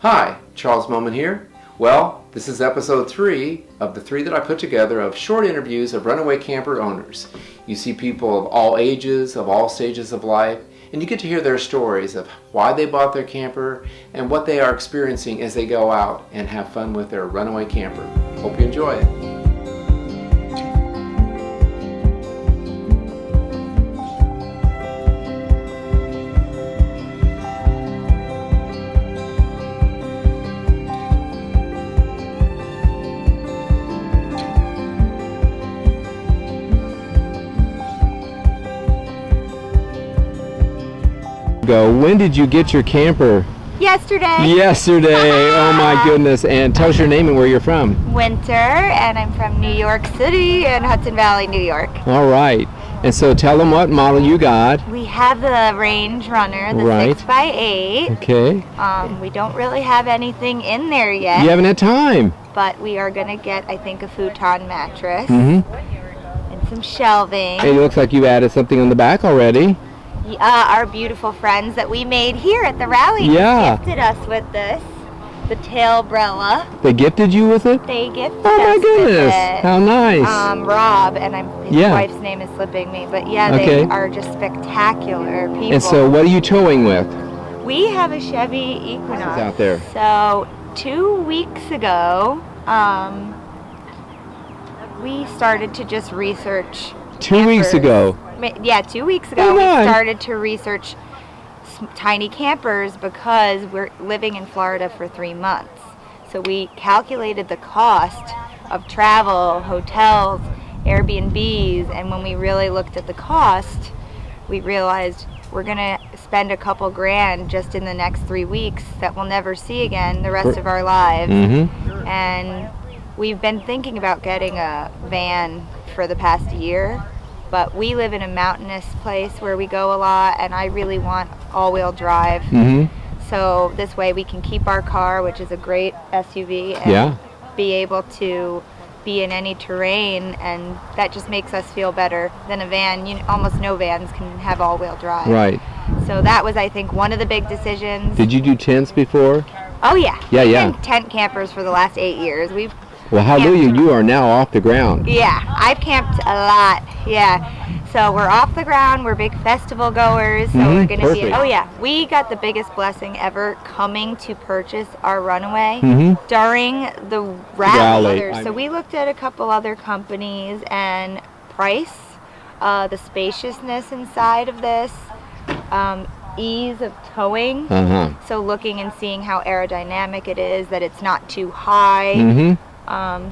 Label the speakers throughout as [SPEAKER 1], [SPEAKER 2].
[SPEAKER 1] Hi, Charles Moman here. Well, this is episode 3 of the 3 that I put together of short interviews of runaway camper owners. You see people of all ages, of all stages of life, and you get to hear their stories of why they bought their camper and what they are experiencing as they go out and have fun with their runaway camper. Hope you enjoy it. When did you get your camper?
[SPEAKER 2] Yesterday.
[SPEAKER 1] Oh my goodness. And tell us your name and where you're from.
[SPEAKER 2] Winter, and I'm from New York City and Hudson Valley, New York.
[SPEAKER 1] All right. And so tell them what model you got.
[SPEAKER 2] We have the Range Runner, the
[SPEAKER 1] Right.
[SPEAKER 2] 6x8.
[SPEAKER 1] Okay.
[SPEAKER 2] We don't really have anything in there yet.
[SPEAKER 1] You haven't had time.
[SPEAKER 2] But we are going to get, I think, a futon mattress
[SPEAKER 1] Mm-hmm.
[SPEAKER 2] and some shelving.
[SPEAKER 1] And it looks like you added something on the back already.
[SPEAKER 2] Our beautiful friends that we made here at the rally gifted us with this, the tailbrella.
[SPEAKER 1] They gifted you with it?
[SPEAKER 2] They gifted
[SPEAKER 1] Oh my
[SPEAKER 2] us
[SPEAKER 1] goodness.
[SPEAKER 2] with it.
[SPEAKER 1] How nice.
[SPEAKER 2] Rob, and his
[SPEAKER 1] Yeah.
[SPEAKER 2] wife's name is slipping me, but yeah,
[SPEAKER 1] Okay.
[SPEAKER 2] they are just spectacular people.
[SPEAKER 1] And so what are you towing with?
[SPEAKER 2] We have a Chevy Equinox
[SPEAKER 1] out there.
[SPEAKER 2] So 2 weeks ago, we started to just research
[SPEAKER 1] 2 weeks
[SPEAKER 2] campers.
[SPEAKER 1] ago.
[SPEAKER 2] Yeah, 2 weeks ago
[SPEAKER 1] Oh,
[SPEAKER 2] we
[SPEAKER 1] my.
[SPEAKER 2] started to research tiny campers because we're living in Florida for 3 months. So we calculated the cost of travel, hotels, Airbnbs, and when we really looked at the cost, we realized we're gonna spend a couple grand just in the next 3 weeks that we'll never see again the rest of our lives.
[SPEAKER 1] Mm-hmm.
[SPEAKER 2] And we've been thinking about getting a van for the past year, but we live in a mountainous place where we go a lot, and I really want all-wheel drive.
[SPEAKER 1] Mm-hmm.
[SPEAKER 2] So this way we can keep our car, which is a great SUV, and be able to be in any terrain, and that just makes us feel better than a van. Almost no vans can have all-wheel drive.
[SPEAKER 1] Right.
[SPEAKER 2] So that was, I think, one of the big decisions.
[SPEAKER 1] Did you do tents before?
[SPEAKER 2] Oh yeah.
[SPEAKER 1] Yeah,
[SPEAKER 2] We've
[SPEAKER 1] yeah.
[SPEAKER 2] been tent campers for the last 8 years.
[SPEAKER 1] Well, hallelujah, you are now off the ground.
[SPEAKER 2] Yeah, I've camped a lot. Yeah. So we're off the ground. We're big festival goers. So we're going to be.
[SPEAKER 1] Perfect.
[SPEAKER 2] Oh yeah, we got the biggest blessing ever coming to purchase our Runaway
[SPEAKER 1] Mm-hmm.
[SPEAKER 2] during the
[SPEAKER 1] Rally.
[SPEAKER 2] rally. So we looked at a couple other companies and price, the spaciousness inside of this, ease of towing.
[SPEAKER 1] Uh-huh.
[SPEAKER 2] So looking and seeing how aerodynamic it is, that it's not too high.
[SPEAKER 1] Mm-hmm.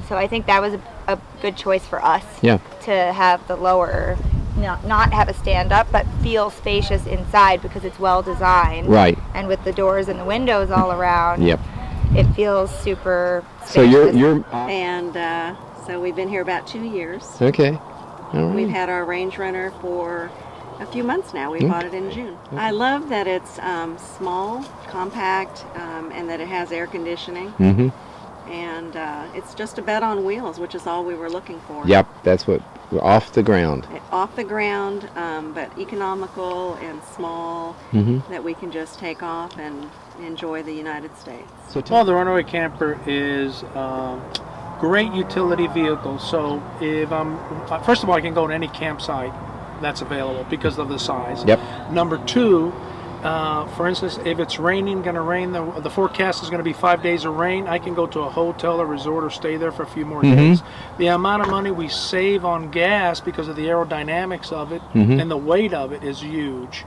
[SPEAKER 2] So I think that was a good choice for us.
[SPEAKER 1] Yeah.
[SPEAKER 2] To have the lower, not have a stand up, but feel spacious inside because it's well designed.
[SPEAKER 1] Right.
[SPEAKER 2] And with the doors and the windows all around.
[SPEAKER 1] Yep.
[SPEAKER 2] It feels super spacious.
[SPEAKER 1] So you're
[SPEAKER 3] And so we've been here about 2 years.
[SPEAKER 1] okay. All right.
[SPEAKER 3] We've had our Range Runner for a few months now. We bought it in June. I love that it's small, compact, and that it has air conditioning.
[SPEAKER 1] Mm-hmm.
[SPEAKER 3] And it's just a bed on wheels, which is all we were looking for.
[SPEAKER 1] Yep, that's what we're off the ground.
[SPEAKER 3] Off the ground, but economical and small,
[SPEAKER 1] Mm-hmm.
[SPEAKER 3] that we can just take off and enjoy the United States.
[SPEAKER 1] So
[SPEAKER 4] Well, the Runaway Camper is a great utility vehicle. So if first of all, I can go to any campsite that's available because of the size.
[SPEAKER 1] Yep.
[SPEAKER 4] Number two, for instance, if it's raining, going to rain, the forecast is going to be 5 days of rain, I can go to a hotel or resort or stay there for a few more days. The amount of money we save on gas because of the aerodynamics of it and the weight of it is huge.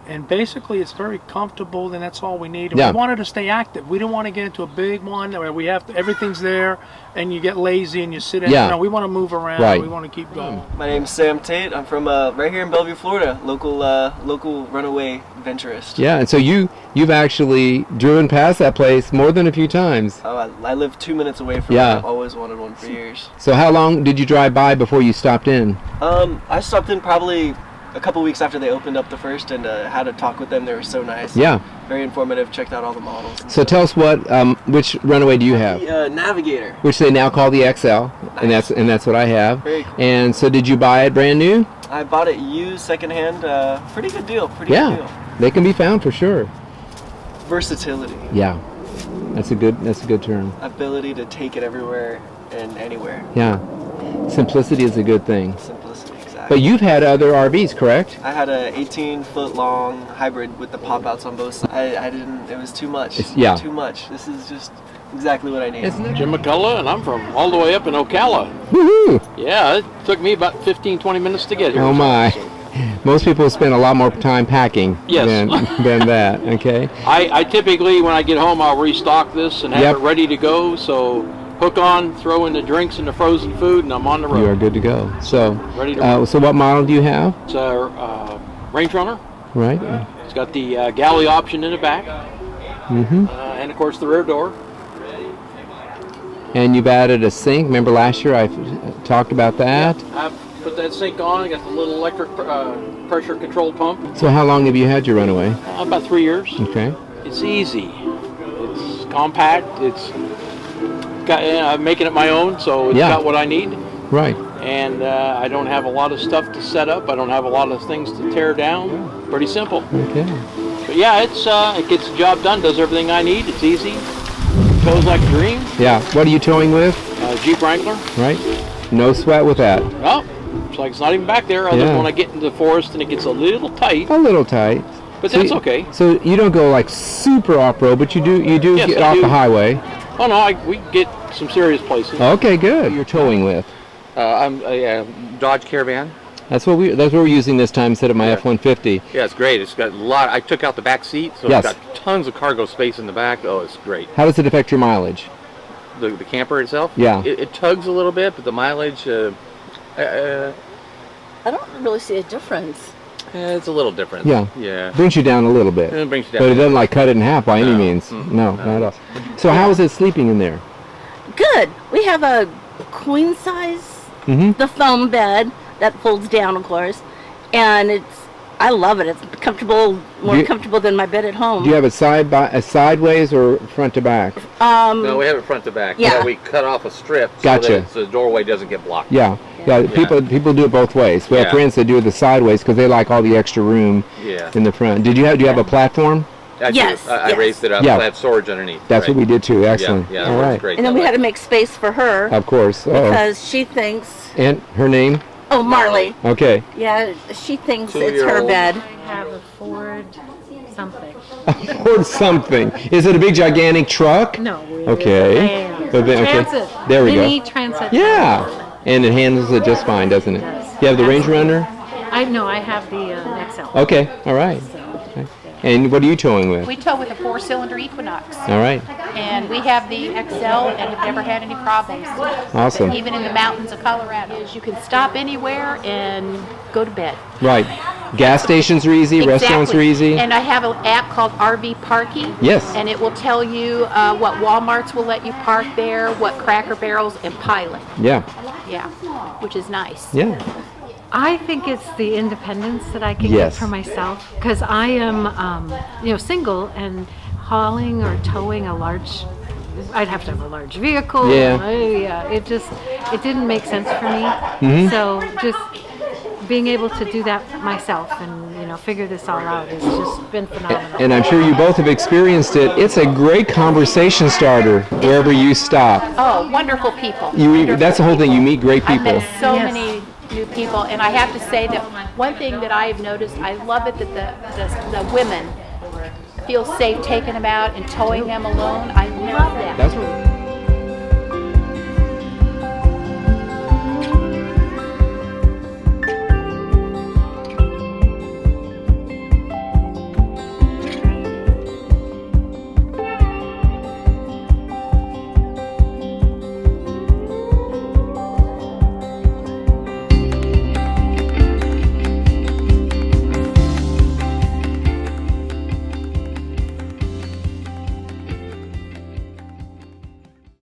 [SPEAKER 4] And basically it's very comfortable, and that's all we need. And
[SPEAKER 1] Yeah.
[SPEAKER 4] we wanted to stay active. We didn't want to get into a big one where we have to, everything's there and you get lazy and you sit in.
[SPEAKER 1] Yeah.
[SPEAKER 4] No, we want to move around.
[SPEAKER 1] Right.
[SPEAKER 4] We want to keep going.
[SPEAKER 5] My name's Sam Tate. I'm from right here in Bellevue, Florida. Local runaway adventurist.
[SPEAKER 1] Yeah, and so you've actually driven past that place more than a few times.
[SPEAKER 5] Oh, I live 2 minutes away from
[SPEAKER 1] Yeah.
[SPEAKER 5] it. I've always wanted one for years.
[SPEAKER 1] So how long did you drive by before you stopped in?
[SPEAKER 5] I stopped in probably a couple weeks after they opened up the first, and had a talk with them. They were so nice.
[SPEAKER 1] Yeah.
[SPEAKER 5] Very informative. Checked out all the models. and
[SPEAKER 1] So
[SPEAKER 5] stuff.
[SPEAKER 1] tell us which Runaway do you have?
[SPEAKER 5] The Navigator.
[SPEAKER 1] Which they now call the XL, and that's what I have.
[SPEAKER 5] Very cool.
[SPEAKER 1] And so did you buy it brand new?
[SPEAKER 5] I bought it used, secondhand. Pretty good deal. Pretty
[SPEAKER 1] Yeah.
[SPEAKER 5] good deal.
[SPEAKER 1] They can be found for sure.
[SPEAKER 5] versatility.
[SPEAKER 1] Yeah, that's a good term.
[SPEAKER 5] Ability to take it everywhere and anywhere.
[SPEAKER 1] Yeah, simplicity is a good thing.
[SPEAKER 5] Simplicity, exactly.
[SPEAKER 1] But you've had other RVs, correct?
[SPEAKER 5] I had a 18-foot long hybrid with the pop-outs on both sides. I didn't, it was too much.
[SPEAKER 1] Yeah.
[SPEAKER 5] Too much. This is just exactly what I need.
[SPEAKER 6] Jim McCullough, and I'm from all the way up in Ocala.
[SPEAKER 1] Woohoo!
[SPEAKER 6] Yeah, it took me about 15-20 minutes to get here.
[SPEAKER 1] Oh my. Most people spend a lot more time packing
[SPEAKER 6] Yes.
[SPEAKER 1] than that, okay?
[SPEAKER 6] I typically, when I get home, I'll restock this and have
[SPEAKER 1] Yep.
[SPEAKER 6] it ready to go. So hook on, throw in the drinks and the frozen food, and I'm on the road.
[SPEAKER 1] You are good to go. So,
[SPEAKER 6] Ready to roll.
[SPEAKER 1] so what model do you have?
[SPEAKER 6] It's a Range Runner.
[SPEAKER 1] Right?
[SPEAKER 6] It's got the galley option in the back,
[SPEAKER 1] Mm-hmm.
[SPEAKER 6] and of course the rear door.
[SPEAKER 1] And you've added a sink. Remember last year I talked about that?
[SPEAKER 6] I put that sink on. I got the little electric pressure controlled pump.
[SPEAKER 1] So how long have you had your Runaway?
[SPEAKER 6] About 3 years.
[SPEAKER 1] Okay.
[SPEAKER 6] It's easy. It's compact. It's got. I'm making it my own, so it's
[SPEAKER 1] Yeah.
[SPEAKER 6] got what I need.
[SPEAKER 1] Right.
[SPEAKER 6] And I don't have a lot of stuff to set up. I don't have a lot of things to tear down. Pretty simple.
[SPEAKER 1] Okay.
[SPEAKER 6] But yeah, it gets the job done. Does everything I need. It's easy. Tows like a dream.
[SPEAKER 1] Yeah. What are you towing with?
[SPEAKER 6] Jeep Wrangler.
[SPEAKER 1] Right. No sweat with that.
[SPEAKER 6] Oh, it's like it's not even back there. Other
[SPEAKER 1] Yeah.
[SPEAKER 6] than when I get into the forest and it gets a little tight.
[SPEAKER 1] A little tight.
[SPEAKER 6] But
[SPEAKER 1] So
[SPEAKER 6] that's
[SPEAKER 1] you-
[SPEAKER 6] okay.
[SPEAKER 1] So you don't go like super off-road, but you do
[SPEAKER 6] Yes,
[SPEAKER 1] get
[SPEAKER 6] I
[SPEAKER 1] off
[SPEAKER 6] do.
[SPEAKER 1] the highway.
[SPEAKER 6] Oh no, we get some serious places.
[SPEAKER 1] Okay, good. You're towing with.
[SPEAKER 7] I'm a Dodge Caravan.
[SPEAKER 1] That's what we're using this time instead of my
[SPEAKER 7] Yeah.
[SPEAKER 1] F-150.
[SPEAKER 7] Yeah, it's great. It's got a lot. I took out the back seat, so
[SPEAKER 1] Yes.
[SPEAKER 7] it's got tons of cargo space in the back. Oh, it's great.
[SPEAKER 1] How does it affect your mileage?
[SPEAKER 7] The camper itself.
[SPEAKER 1] Yeah.
[SPEAKER 7] It tugs a little bit, but the mileage,
[SPEAKER 8] I don't really see a difference.
[SPEAKER 7] it's a little different.
[SPEAKER 1] Yeah.
[SPEAKER 7] Yeah.
[SPEAKER 1] Brings you down a little bit.
[SPEAKER 7] It brings you down.
[SPEAKER 1] But it doesn't like cut it in half by any
[SPEAKER 7] No.
[SPEAKER 1] means.
[SPEAKER 7] Mm-mm.
[SPEAKER 1] No, not at all. So how is it sleeping in there?
[SPEAKER 8] Good. We have a queen size,
[SPEAKER 1] Mm-hmm.
[SPEAKER 8] the foam bed that folds down, of course, and I love it. It's comfortable, more
[SPEAKER 1] Do you-
[SPEAKER 8] comfortable than my bed at home.
[SPEAKER 1] Do you have it sideways or front to back?
[SPEAKER 7] No, we have it front to back.
[SPEAKER 8] Yeah.
[SPEAKER 7] We cut off a strip
[SPEAKER 1] Gotcha.
[SPEAKER 7] so the doorway doesn't get blocked.
[SPEAKER 1] Yeah. Yeah. People do it both ways. We have
[SPEAKER 7] Yeah.
[SPEAKER 1] friends that do it the sideways because they like all the extra room
[SPEAKER 7] Yeah.
[SPEAKER 1] in the front. Do you have a platform?
[SPEAKER 7] I do.
[SPEAKER 8] Yes,
[SPEAKER 7] I
[SPEAKER 8] yes.
[SPEAKER 7] raised it up.
[SPEAKER 1] Yeah.
[SPEAKER 7] I have storage underneath.
[SPEAKER 1] That's
[SPEAKER 7] right.
[SPEAKER 1] what we did too. Excellent.
[SPEAKER 7] Yeah,
[SPEAKER 1] all
[SPEAKER 7] that
[SPEAKER 1] right.
[SPEAKER 7] works great.
[SPEAKER 8] and then
[SPEAKER 7] that
[SPEAKER 8] we had
[SPEAKER 7] way.
[SPEAKER 8] to make space for her
[SPEAKER 1] Of course. Oh.
[SPEAKER 8] because she thinks,
[SPEAKER 1] And her name?
[SPEAKER 8] oh, Marley.
[SPEAKER 1] Okay.
[SPEAKER 8] Yeah, she thinks it's her
[SPEAKER 7] 2-year-old.
[SPEAKER 8] bed.
[SPEAKER 9] Have a Ford something.
[SPEAKER 1] Or something. Is it a big gigantic truck?
[SPEAKER 9] No.
[SPEAKER 1] Okay. But then- okay.
[SPEAKER 9] Transit.
[SPEAKER 1] There we go.
[SPEAKER 9] Mini transit.
[SPEAKER 1] Yeah. And it handles it just fine, doesn't it? You have the Range Runner?
[SPEAKER 9] I have the XL.
[SPEAKER 1] Okay. All right. Okay. And what are you towing with?
[SPEAKER 10] We tow with a 4-cylinder Equinox,
[SPEAKER 1] All right.
[SPEAKER 10] and we have the XL and have never had any problems.
[SPEAKER 1] Awesome.
[SPEAKER 10] Even in the mountains of Colorado. You can stop anywhere and go to bed.
[SPEAKER 1] Right. Gas stations are easy. Restaurants are easy.
[SPEAKER 10] And I have an app called RV Parking.
[SPEAKER 1] Yes.
[SPEAKER 10] And it will tell you what Walmarts will let you park there, what Cracker Barrels, and Pilot.
[SPEAKER 1] Yeah.
[SPEAKER 10] Yeah, which is nice.
[SPEAKER 1] Yeah.
[SPEAKER 9] I think it's the independence that I can
[SPEAKER 1] Yes.
[SPEAKER 9] get for myself because I am, single and hauling or towing a large. I'd have to have a large vehicle.
[SPEAKER 1] Yeah.
[SPEAKER 9] It didn't make sense for me.
[SPEAKER 1] Mhm.
[SPEAKER 9] So just being able to do that myself and figure this all out has just been phenomenal.
[SPEAKER 1] And I'm sure you both have experienced it. It's a great conversation starter wherever you stop.
[SPEAKER 10] Oh, wonderful people.
[SPEAKER 1] That's the whole thing. You meet great
[SPEAKER 10] I've
[SPEAKER 1] people.
[SPEAKER 10] met so
[SPEAKER 9] Yes.
[SPEAKER 10] many new people, and I have to say that one thing that I have noticed, I love it that the women feel safe taking them out and towing them alone. I love that.
[SPEAKER 1] That's what.